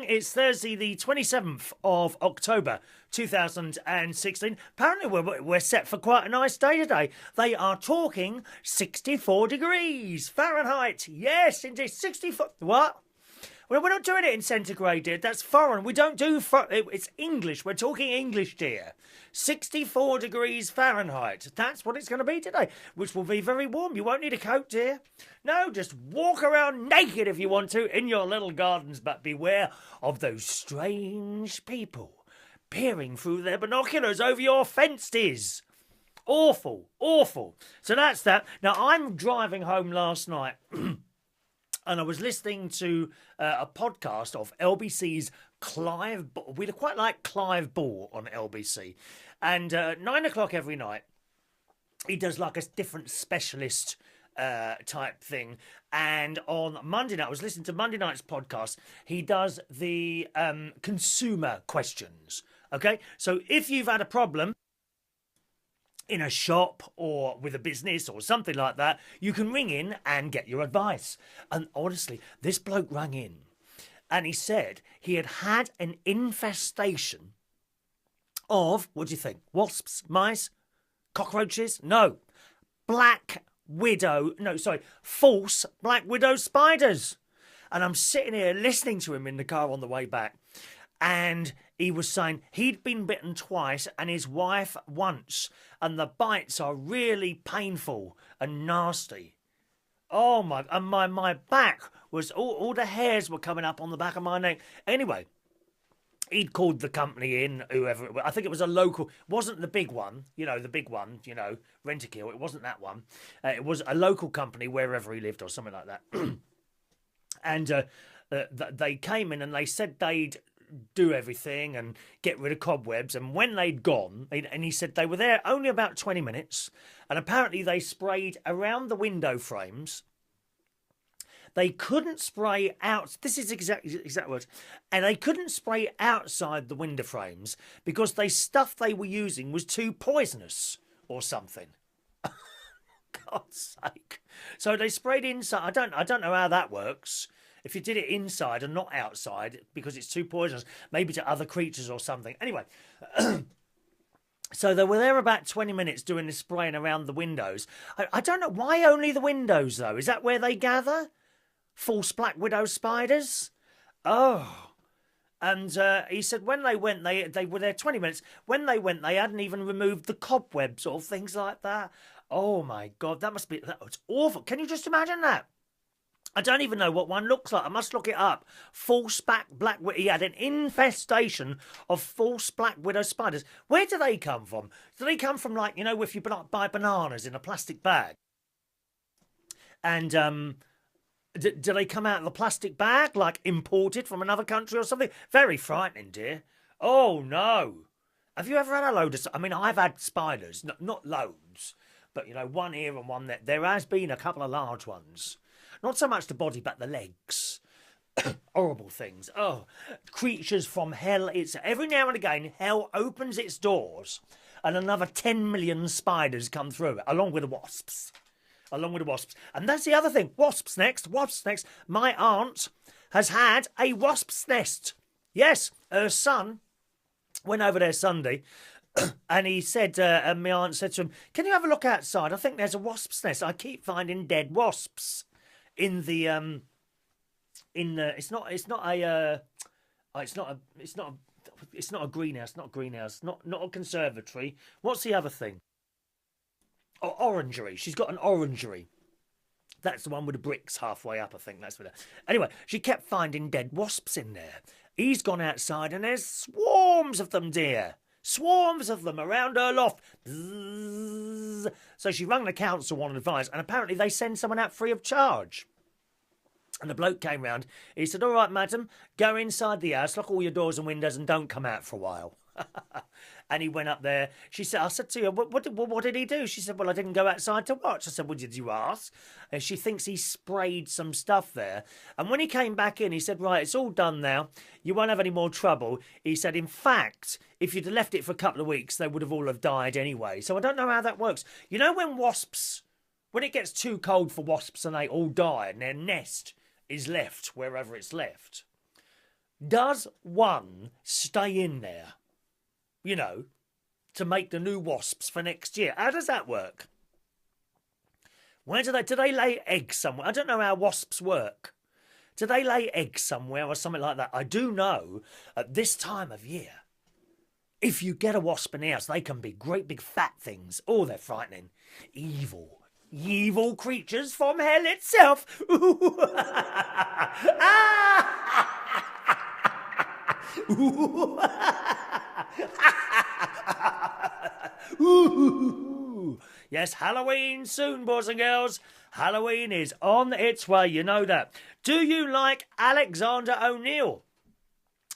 It's Thursday, the 27th of October, 2016. Apparently, we're set for quite a nice day today. They are talking 64 degrees Fahrenheit. Yes, indeed, 64. What? Well, we're not doing it in centigrade, dear. That's foreign. We don't do... It's English. We're talking English, dear. 64 degrees Fahrenheit. That's what it's going to be today, which will be very warm. You won't need a coat, dear. No, just walk around naked if you want to in your little gardens, but beware of those strange people peering through their binoculars over your fences. Awful, awful. So that's that. Now, I'm driving home last night... And I was listening to a podcast of LBC's Clive Bull. We quite like Clive Bull on LBC. And 9 o'clock every night, he does like a different specialist type thing. And on Monday night, I was listening to Monday night's podcast. He does the consumer questions. Okay? So if you've had a problem in a shop or with a business or something like that, you can ring in and get your advice. And honestly, this bloke rang in and he said he had an infestation of, what do you think, wasps, mice, cockroaches? No, false black widow spiders. And I'm sitting here listening to him in the car on the way back. And he was saying he'd been bitten twice and his wife once. And the bites are really painful and nasty. Oh, my back was... All the hairs were coming up on the back of my neck. Anyway, he'd called the company in, whoever it was. I think it was a local... wasn't the big one, the big one, Rent-A-Kill. It wasn't that one. It was a local company wherever he lived or something like that. And they came in and they said they'd do everything and get rid of cobwebs, and when they'd gone, and he said they were there only about 20 minutes, and apparently they sprayed around the window frames. They couldn't spray out, this is exact words, and they couldn't spray outside the window frames because the stuff they were using was too poisonous or something. God's sake. So they sprayed inside. I don't know how that works. If you did it inside and not outside because it's too poisonous, maybe to other creatures or something. Anyway, so they were there about 20 minutes doing the spraying around the windows. I don't know, why only the windows though? Is that where they gather? False black widow spiders? Oh. And he said when they went, they were there 20 minutes. When they went, they hadn't even removed the cobwebs or things like that. Oh my God, that was awful. Can you just imagine that? I don't even know what one looks like. I must look it up. False black widow. He had an infestation of false black widow spiders. Where do they come from? Do they come from, like, if you buy bananas in a plastic bag? And do they come out of the plastic bag, like imported from another country or something? Very frightening, dear. Oh, no. Have you ever had a load of... I mean, I've had spiders. Not loads. But, one here and one there. There has been a couple of large ones. Not so much the body, but the legs. Horrible things. Oh, creatures from hell. It's every now and again, hell opens its doors and another 10 million spiders come through it, along with the wasps. And that's the other thing. Wasps next. My aunt has had a wasp's nest. Yes, her son went over there Sunday and he said, and my aunt said to him, "Can you have a look outside? I think there's a wasp's nest. I keep finding dead wasps in the it's not a greenhouse, not a conservatory. What's the other thing? Oh, orangery. She's got an orangery. That's the one with the bricks halfway up, I think. That's what. Anyway, she kept finding dead wasps in there. He's gone outside and there's swarms of them, dear. Swarms of them around her loft. Bzzz. So she rang the council on advice, and apparently they send someone out free of charge. And the bloke came round. He said, "All right, madam, go inside the house, lock all your doors and windows, and don't come out for a while." And he went up there. I said to her, what did he do? She said, "Well, I didn't go outside to watch." I said, "Well, did you ask?" And she thinks he sprayed some stuff there. And when he came back in, he said, "Right, it's all done now. You won't have any more trouble." He said, "In fact, if you'd left it for a couple of weeks, they would have all have died anyway." So I don't know how that works. When it gets too cold for wasps and they all die and their nest is left wherever it's left, Does one stay in there, you know, to make the new wasps for next year? How does that work? Where do they lay eggs somewhere? I don't know how wasps work. Do they lay eggs somewhere or something like that? I do know at this time of year, if you get a wasp in the house, they can be great big fat things. Oh, they're frightening. Evil creatures from hell itself. Yes, Halloween soon, boys and girls. Halloween is on its way, you know that. Do you like Alexander O'Neill?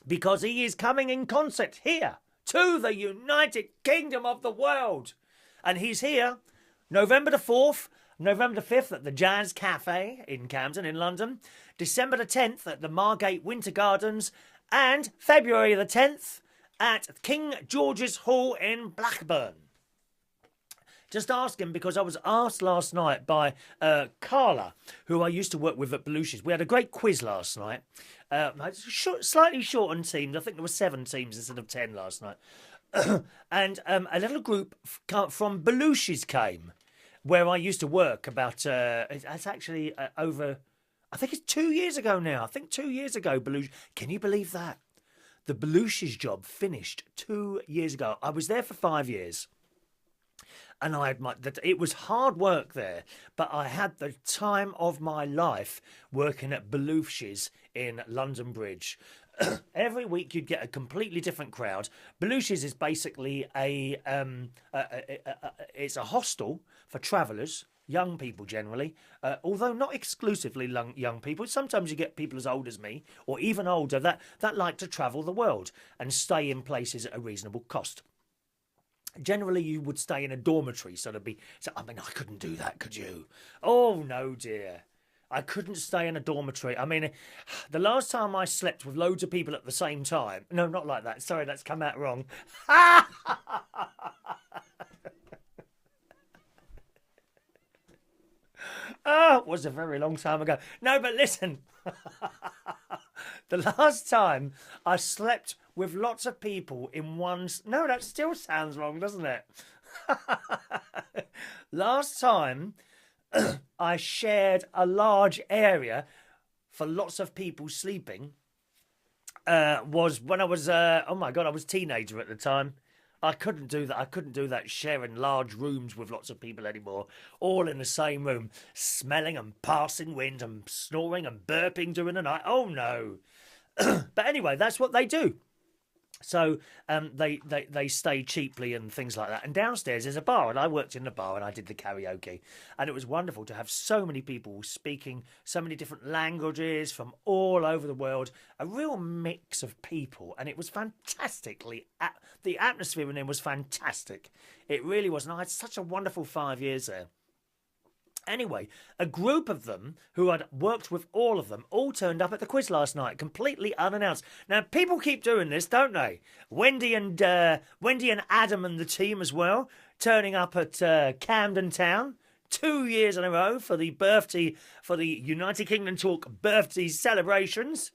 Because he is coming in concert here to the United Kingdom of the world. And he's here November the 4th, November the 5th at the Jazz Cafe in Camden in London, December the 10th at the Margate Winter Gardens, and February the 10th at King George's Hall in Blackburn. Just ask him, because I was asked last night by Carla, who I used to work with at Belushi's. We had a great quiz last night. Slightly shortened teams. I think there were 7 teams instead of 10 last night. And a little group from Belushi's came, where I used to work about... it's actually over... I think it's 2 years ago now. I think 2 years ago, Belushi... Can you believe that? The Belushi's job finished 2 years ago. I was there for 5 years. And it was hard work there, but I had the time of my life working at Belushi's in London Bridge. Every week you'd get a completely different crowd. Belushi's is basically it's a hostel for travellers, young people generally, although not exclusively young people. Sometimes you get people as old as me, or even older, that like to travel the world and stay in places at a reasonable cost. Generally, you would stay in a dormitory, so I couldn't do that, could you? Oh, no, dear. I couldn't stay in a dormitory. I mean, the last time I slept with loads of people at the same time... No, not like that. Sorry, that's come out wrong. Oh, it was a very long time ago. No, but listen. The last time I slept with lots of people in one... No, that still sounds wrong, doesn't it? Last time I shared a large area for lots of people sleeping was when I was... oh, my God, I was a teenager at the time. I couldn't do that. I couldn't do that, sharing large rooms with lots of people anymore. All in the same room, smelling and passing wind and snoring and burping during the night. Oh, no. But anyway, that's what they do. So they stay cheaply and things like that. And downstairs is a bar, and I worked in the bar and I did the karaoke. And it was wonderful to have so many people speaking so many different languages from all over the world. A real mix of people, and it was fantastically... The atmosphere in there was fantastic. It really was. And I had such a wonderful 5 years there. Anyway, a group of them who I'd worked with, all of them, all turned up at the quiz last night, completely unannounced. Now, people keep doing this, don't they? Wendy and Adam and the team as well, turning up at Camden Town 2 years in a row for the United Kingdom Talk birthday celebrations,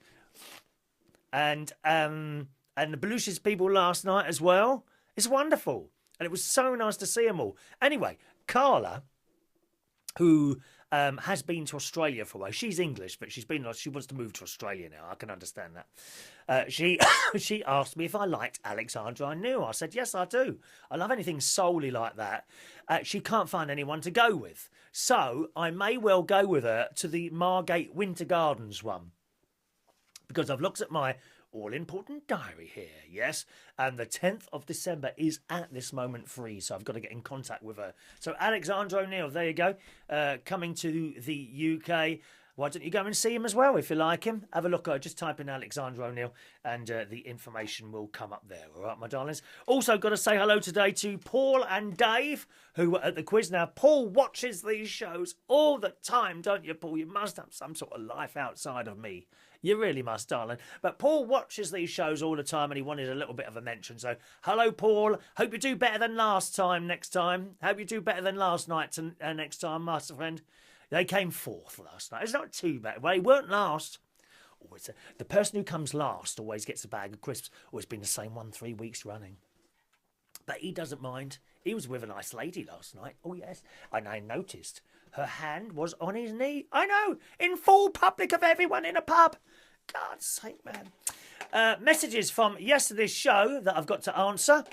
and the Belushi's people last night as well. It's wonderful, and it was so nice to see them all. Anyway, Carla, who has been to Australia for a while. She's English, but she wants to move to Australia now. I can understand that. She asked me if I liked Alexander O'Neill. I said, yes, I do. I love anything soul-y like that. She can't find anyone to go with. So I may well go with her to the Margate Winter Gardens one. Because I've looked at my all-important diary here, yes, and the 10th of December is at this moment free, so I've got to get in contact with her. So Alexander O'Neill, there you go, coming to the UK. Why don't you go and see him as well if you like him? Have a look, just type in Alexander O'Neill and the information will come up there, all right, my darlings? Also got to say hello today to Paul and Dave, who were at the quiz. Now, Paul watches these shows all the time, don't you, Paul? You must have some sort of life outside of me. You really must, darling. But Paul watches these shows all the time and he wanted a little bit of a mention. So, hello, Paul. Hope you do better than last time next time. Hope you do better than last night next time, master friend. They came fourth last night. It's not too bad. Well, they weren't last. always the person who comes last always gets a bag of crisps. Always been the same one 3 weeks running. But he doesn't mind. He was with a nice lady last night. Oh, yes. And I noticed her hand was on his knee. I know, in full public of everyone in a pub. God's sake, man. Messages from yesterday's show that I've got to answer.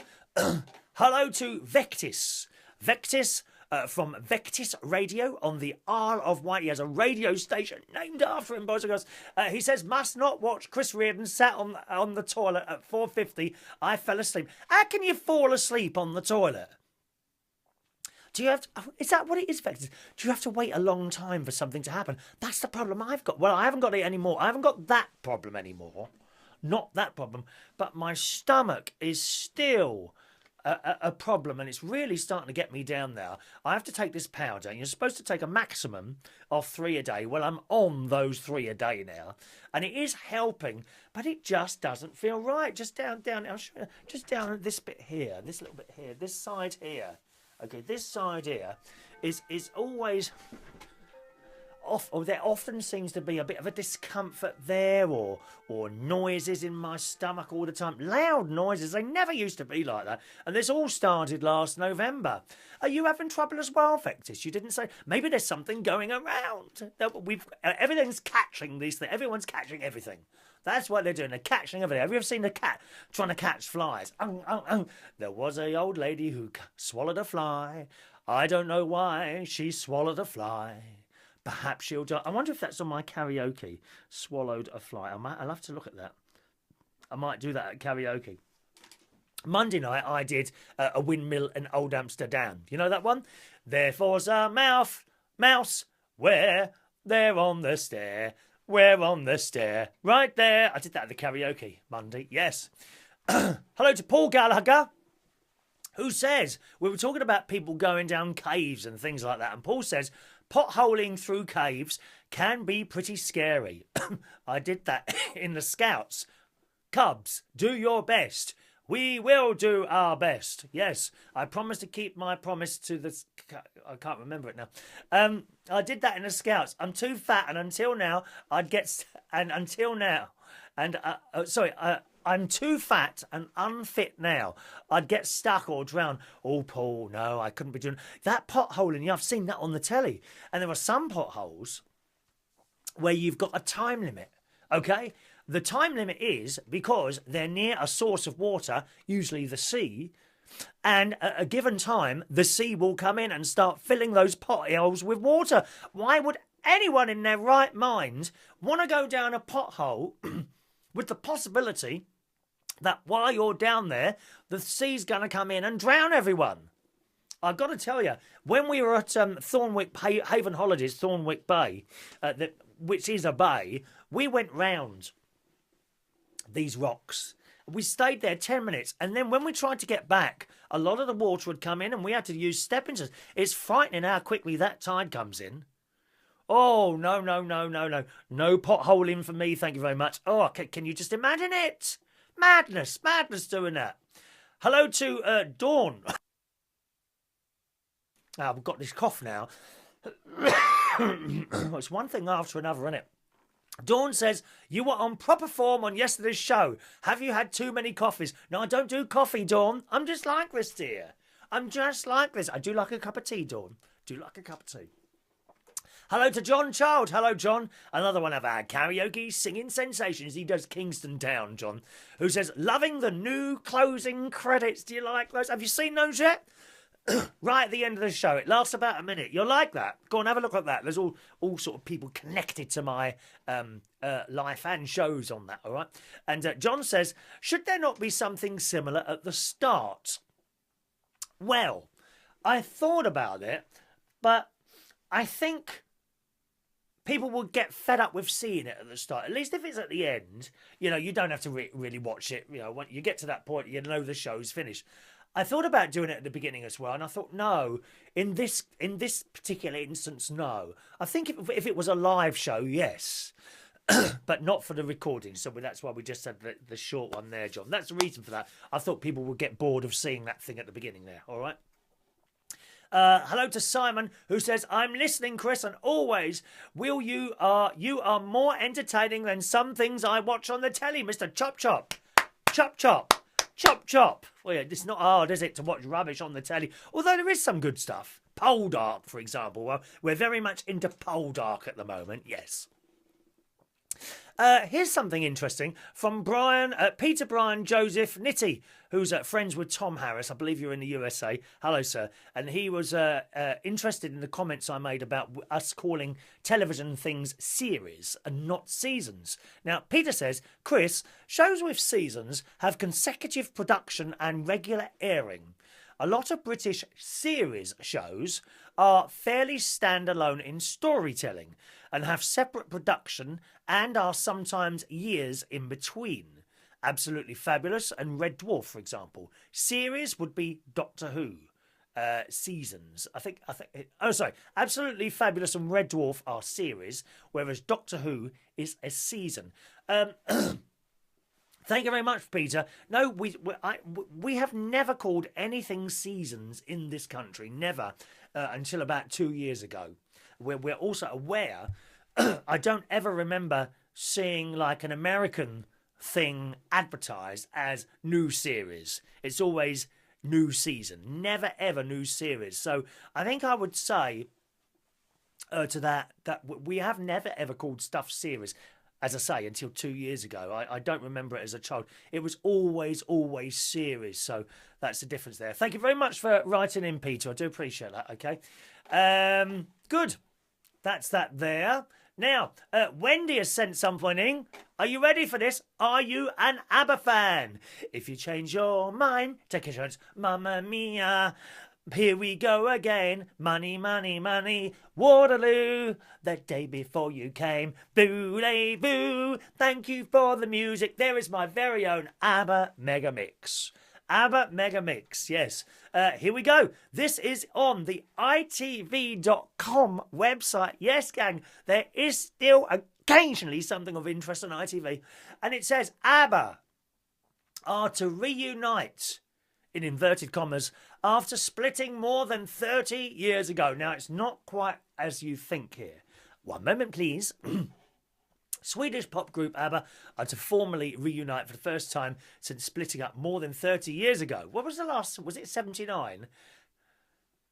Hello to Vectis. Vectis from Vectis Radio on the Isle of Wight. He has a radio station named after him, boys and girls. He says, must not watch Chris Reardon sat on the toilet at 4:50. I fell asleep. How can you fall asleep on the toilet? Do you have to, is that what it is, Vectis? Do you have to wait a long time for something to happen? That's the problem I've got. Well, I haven't got it anymore. I haven't got that problem anymore. Not that problem. But my stomach is still a problem, and it's really starting to get me down now. I have to take this powder, and you're supposed to take a maximum of 3 a day. Well, I'm on those 3 a day now, and it is helping, but it just doesn't feel right. Just down, I'll show you, just down this bit here, this little bit here, this side here. Okay, this side here is always off, or there often seems to be a bit of a discomfort there, or noises in my stomach all the time. Loud noises, they never used to be like that. And this all started last November. Are you having trouble as well, Vectis? You didn't say. Maybe there's something going around. Everything's catching these things. Everyone's catching everything. That's what they're doing. They're catching everything. Have you ever seen a cat trying to catch flies? There was a old lady who swallowed a fly. I don't know why she swallowed a fly. Perhaps she'll die. I wonder if that's on my karaoke. Swallowed a fly. I'll have to look at that. I might do that at karaoke. Monday night I did a windmill in Old Amsterdam. You know that one? Therefore's a mouse, where? There on the stair. Where on the stair? Right there. I did that at the karaoke Monday. Yes. Hello to Paul Gallagher, who says, we were talking about people going down caves and things like that, and Paul says, potholing through caves can be pretty scary. I did that in the Scouts. Cubs, do your best. We will do our best. Yes, I promise to keep my promise to the... I can't remember it now. I did that in the Scouts. I'm too fat, and until now, I'd get... And until now... And, I'm too fat and unfit now. I'd get stuck or drown. Oh, Paul, no, I couldn't be doing... That potholing, I've seen that on the telly. And there are some potholes where you've got a time limit, okay? The time limit is because they're near a source of water, usually the sea, and at a given time, the sea will come in and start filling those potholes with water. Why would anyone in their right mind want to go down a pothole with the possibility that while you're down there, the sea's going to come in and drown everyone? I've got to tell you, when we were at Thornwick Haven Holidays, Thornwick Bay, which is a bay, we went round these rocks. We stayed there 10 minutes, and then when we tried to get back, a lot of the water would come in and we had to use stepping stones. It's frightening how quickly that tide comes in. Oh, no. No potholing for me, thank you very much. Oh, can you just imagine it? Madness doing that. Hello to Dawn. I've got this cough now. It's one thing after another, isn't it? Dawn says, you were on proper form on yesterday's show. Have you had too many coffees? No, I don't do coffee, Dawn. I'm just like this, dear. I'm just like this. I do like a cup of tea, Dawn. Do like a cup of tea. Hello to John Child. Hello, John. Another one of our karaoke singing sensations. He does Kingston Town, John. Who says, loving the new closing credits. Do you like those? Have you seen those yet? Right at the end of the show. It lasts about a minute. You'll like that. Go and have a look at that. There's all sort of people connected to my life and shows on that, all right? And John says, should there not be something similar at the start? Well, I thought about it, but I think people will get fed up with seeing it at the start. At least if it's at the end, you know, you don't have to really watch it. You know, when you get to that point, you know the show's finished. I thought about doing it at the beginning as well, and I thought, no, in this particular instance, no. I think if it was a live show, yes, but not for the recording. So that's why we just had the short one there, John. That's the reason for that. I thought people would get bored of seeing that thing at the beginning there, all right? Hello to Simon, who says, I'm listening, Chris, and always you are more entertaining than some things I watch on the telly, Mr. Chop Chop. Chop Chop. Chop Chop. Well, yeah, it's not hard, is it, to watch rubbish on the telly? Although there is some good stuff. Poldark, for example. Well, we're very much into Poldark at the moment, yes. Here's something interesting from Peter Brian Joseph Nitti, who's friends with Tom Harris. I believe you're in the USA. Hello, sir. And he was interested in the comments I made about us calling television things series and not seasons. Now, Peter says, Chris, shows with seasons have consecutive production and regular airing. A lot of British series shows are fairly standalone in storytelling and have separate production and are sometimes years in between. Absolutely Fabulous and Red Dwarf, for example. Series would be Doctor Who. Seasons. Absolutely Fabulous and Red Dwarf are series, whereas Doctor Who is a season. Thank you very much, Peter. No, we have never called anything seasons in this country, never, until about 2 years ago. We're also aware, I don't ever remember seeing like an American thing advertised as new series. It's always new season, never ever new series. So I think I would say to that we have never ever called stuff series. As I say, until 2 years ago. I don't remember it as a child. It was always series. So that's the difference there. Thank you very much for writing in, Peter. I do appreciate that, okay? Good. That's that there. Now, Wendy has sent something in. Are you ready for this? Are you an ABBA fan? If you change your mind, take a chance. Mamma mia. Here we go again. Money, money, money. Waterloo. The day before you came. Boo-lay-boo. Thank you for the music. There is my very own ABBA Mega Mix. ABBA Mega Mix, yes. Here we go. This is on the ITV.com website. Yes, gang, there is still occasionally something of interest on ITV. And it says ABBA are to reunite, in inverted commas, after splitting more than 30 years ago. Now, it's not quite as you think here. One moment, please. Swedish pop group ABBA are to formally reunite for the first time since splitting up more than 30 years ago. What was the last? Was it 79?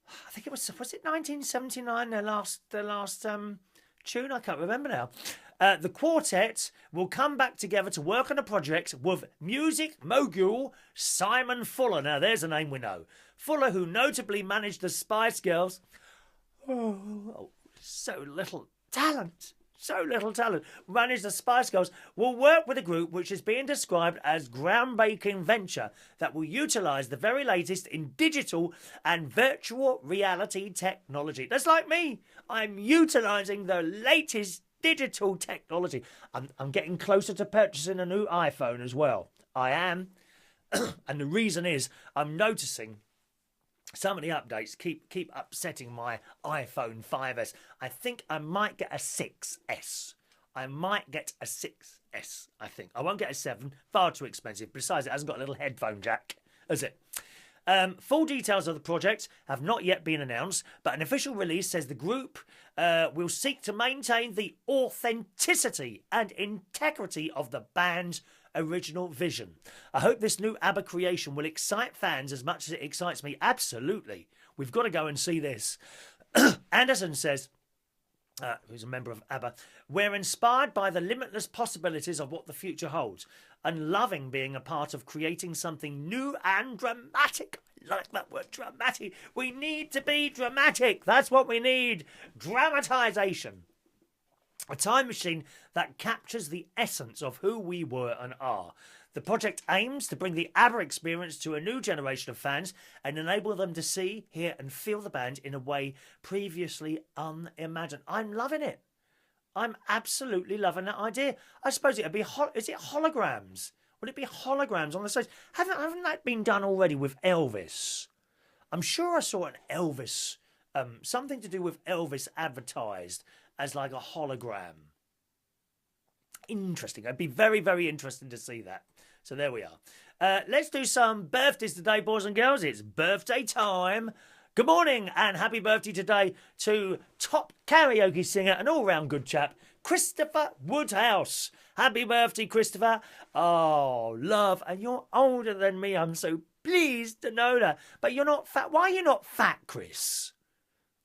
I think it was it 1979, their last tune? I can't remember now. The quartet will come back together to work on a project with music mogul Simon Fuller. Now, there's a name we know. Fuller, who notably managed the Spice Girls. Oh, so little talent. So little talent. Managed the Spice Girls, will work with a group which is being described as groundbreaking venture that will utilise the very latest in digital and virtual reality technology. That's like me. I'm utilising the latest digital technology. I'm getting closer to purchasing a new iPhone as well. I am. And the reason is I'm noticing some of the updates keep upsetting my iPhone 5S. I think I might get a 6S. I might get a 6S, I think. I won't get a 7. Far too expensive. Besides, it hasn't got a little headphone jack, has it? Full details of the project have not yet been announced, but an official release says the group will seek to maintain the authenticity and integrity of the band's original vision. I hope this new ABBA creation will excite fans as much as it excites me. Absolutely. We've got to go and see this. Anderson says, who's a member of ABBA, we're inspired by the limitless possibilities of what the future holds and loving being a part of creating something new and dramatic. I like that word, dramatic. We need to be dramatic. That's what we need. Dramatisation. A time machine that captures the essence of who we were and are. The project aims to bring the ABBA experience to a new generation of fans and enable them to see, hear and feel the band in a way previously unimagined. I'm loving it. I'm absolutely loving that idea. I suppose it would be, is it holograms? Would it be holograms on the stage? Haven't that been done already with Elvis? I'm sure I saw an Elvis, something to do with Elvis advertised as like a hologram. Interesting. I'd be very, very interested to see that. So there we are. Let's do some birthdays today, boys and girls. It's birthday time. Good morning and happy birthday today to top karaoke singer and all-round good chap, Christopher Woodhouse. Happy birthday, Christopher. Oh, love. And you're older than me. I'm so pleased to know that. But you're not fat. Why are you not fat, Chris?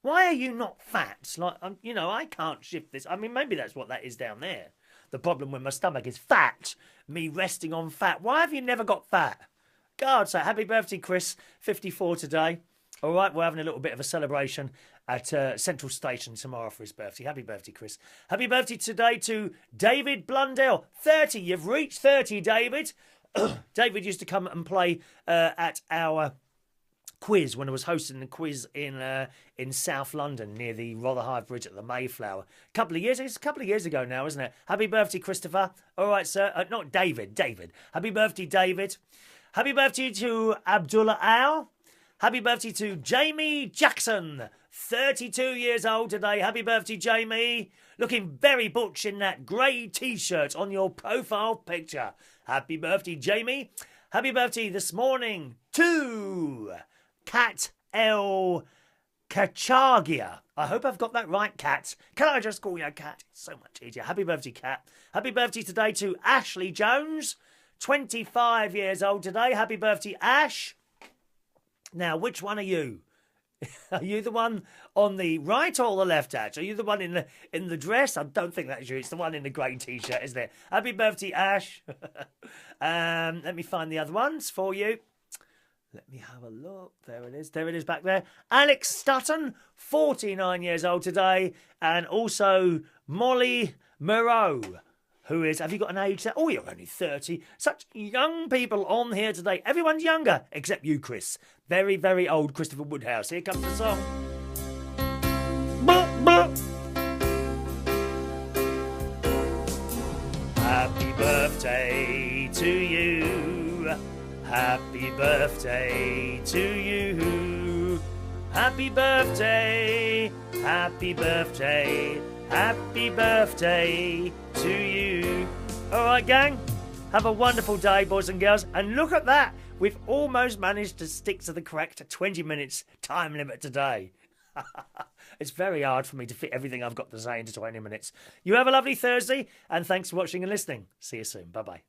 Why are you not fat? Like, I can't shift this. I mean, maybe that's what that is down there. The problem with my stomach is fat. Me resting on fat. Why have you never got fat? God, so happy birthday, Chris. 54 today. All right, we're having a little bit of a celebration at Central Station tomorrow for his birthday. Happy birthday, Chris. Happy birthday today to David Blundell. 30. You've reached 30, David. David used to come and play at our quiz when I was hosting the quiz in South London near the Rotherhithe Bridge at the Mayflower. It's a couple of years ago now, isn't it? Happy birthday, Christopher. All right, sir. Not David. David. Happy birthday, David. Happy birthday to Abdullah. Happy birthday to Jamie Jackson. 32 years old today. Happy birthday, Jamie. Looking very butch in that grey T-shirt on your profile picture. Happy birthday, Jamie. Happy birthday this morning to Cat L. Kechagia. I hope I've got that right, Cat. Can I just call you a Cat? It's so much easier. Happy birthday, Cat. Happy birthday today to Ashley Jones. 25 years old today. Happy birthday, Ash. Now, which one are you? Are you the one on the right or the left, Ash? Are you the one in the dress? I don't think that's you. It's the one in the grey T-shirt, isn't it? Happy birthday, Ash. Let me find the other ones for you. Let me have a look. There it is. There it is back there. Alex Stutten, 49 years old today. And also Moly Moreaux, who is, have you got an age there? Oh, you're only 30. Such young people on here today. Everyone's younger, except you, Chris. Very, very old Christopher Woodhouse. Here comes the song. Happy birthday to you. Happy birthday to you. Happy birthday. Happy birthday. Happy birthday to you. All right, gang. Have a wonderful day, boys and girls. And look at that. We've almost managed to stick to the correct 20 minutes time limit today. It's very hard for me to fit everything I've got to say into 20 minutes. You have a lovely Thursday, and thanks for watching and listening. See you soon. Bye-bye.